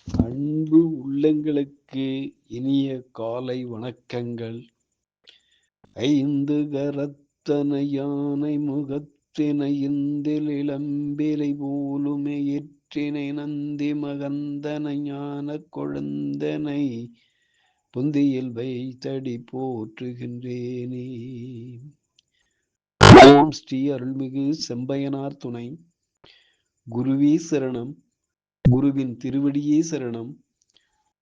அன்பு உள்ளங்களுக்கு இனிய காலை வணக்கங்கள். ஐந்து கரத்தன யானை முகத்தினை இந்தில் இளம்பிலை போலுமே ஏற்றினை நந்தி மகந்தன ஞான கொழுந்தனை புந்தியில் வைத்தடி போற்றுகின்றேனே. ஓம் ஸ்ரீ அருள்மிகு செம்பையனார் துணை. குருவே சரணம். குருவின் திருவடியே சரணம்.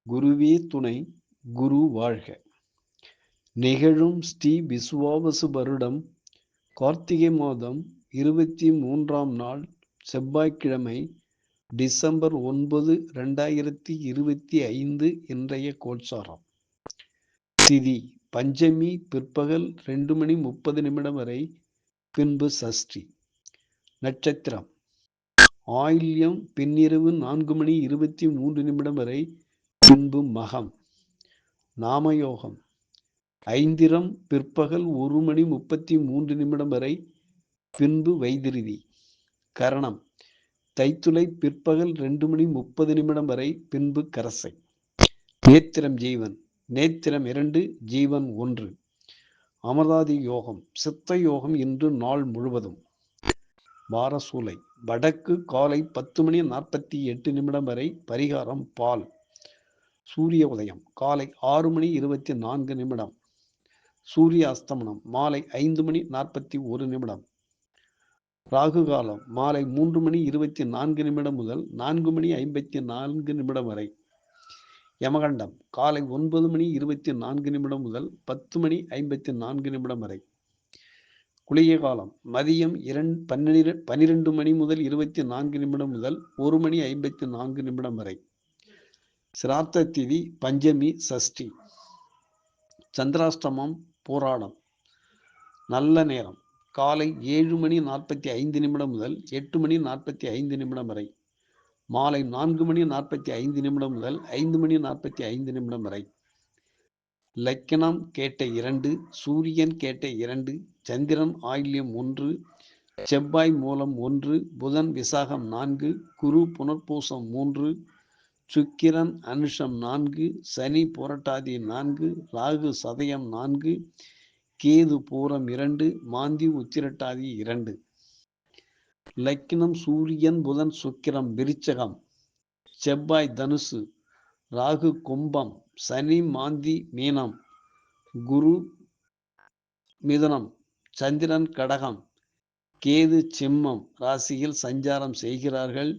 குருவே துணை. குரு வாழ்க. நிகழும் ஸ்ரீ விசுவாவசு வருடம் கார்த்திகை மாதம் 23ஆம் நாள் செவ்வாய்க்கிழமை டிசம்பர் 9, 2025 இன்றைய கோச்சாரம். திதி பஞ்சமி பிற்பகல் 2:30 வரை, பின்பு சஷ்டி. நட்சத்திரம் ஆயில்யம் பின்னிரவு 4:23 வரை, பின்பு மகம். நாமயோகம் ஐந்திரம் பிற்பகல் 1:33 வரை, பின்பு வைதிருதி. கரணம் தைத்துளை பிற்பகல் 2:30 வரை, பின்பு கரசை. நேத்திரம் ஜீவன். நேத்திரம் 2, ஜீவன் 1. அமர்தாதி யோகம் சித்த யோகம் இன்று நாள் முழுவதும். வாரசூலை வடக்கு காலை 10:48 வரை, பரிகாரம் பால். சூரிய உதயம் காலை 6:24. சூரிய அஸ்தமனம் மாலை 5:41. ராகு காலம் மாலை 3:24 முதல் 4:54 வரை. யமகண்டம் காலை 9:24 முதல் 10:54 வரை. குளிகை காலம் மதியம் 12 மணி முதல் 24 முதல் 1:54 வரை. சிரார்த்த திதி பஞ்சமி சஷ்டி. சந்திராஷ்டமம் பூராடம். நல்ல நேரம் காலை 7:45 முதல் 8:45 வரை. மாலை 4:45 முதல் 5:45 வரை. லக்கினம் கேட்ட 2, சூரியன் கேட்ட 2, சந்திரன் ஆயில்யம் 1, செவ்வாய் மூலம் 1, புதன் விசாகம் 4, குரு புனர்பூசம் 3, சுக்கிரன் அனுஷம் 4, சனி புரட்டாதி 4, ராகு சதயம் 4, கேது பூரம் 2, மாந்தி உத்திரட்டாதி 2. லக்கினம் சூரியன் புதன் சுக்கிரம் விருச்சகம், செவ்வாய் தனுசு, ராகு கும்பம், சனி மாந்தி மீனம், குரு மிதுனம், சந்திரன் கடகம், கேது சிம்மம் ராசியில் சஞ்சாரம் செய்கிறார்கள்.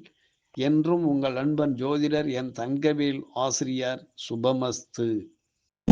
என்றும் உங்கள் அன்பன் ஜோதிடர் என் தங்கவேல் ஆசிரியர். சுபமஸ்து.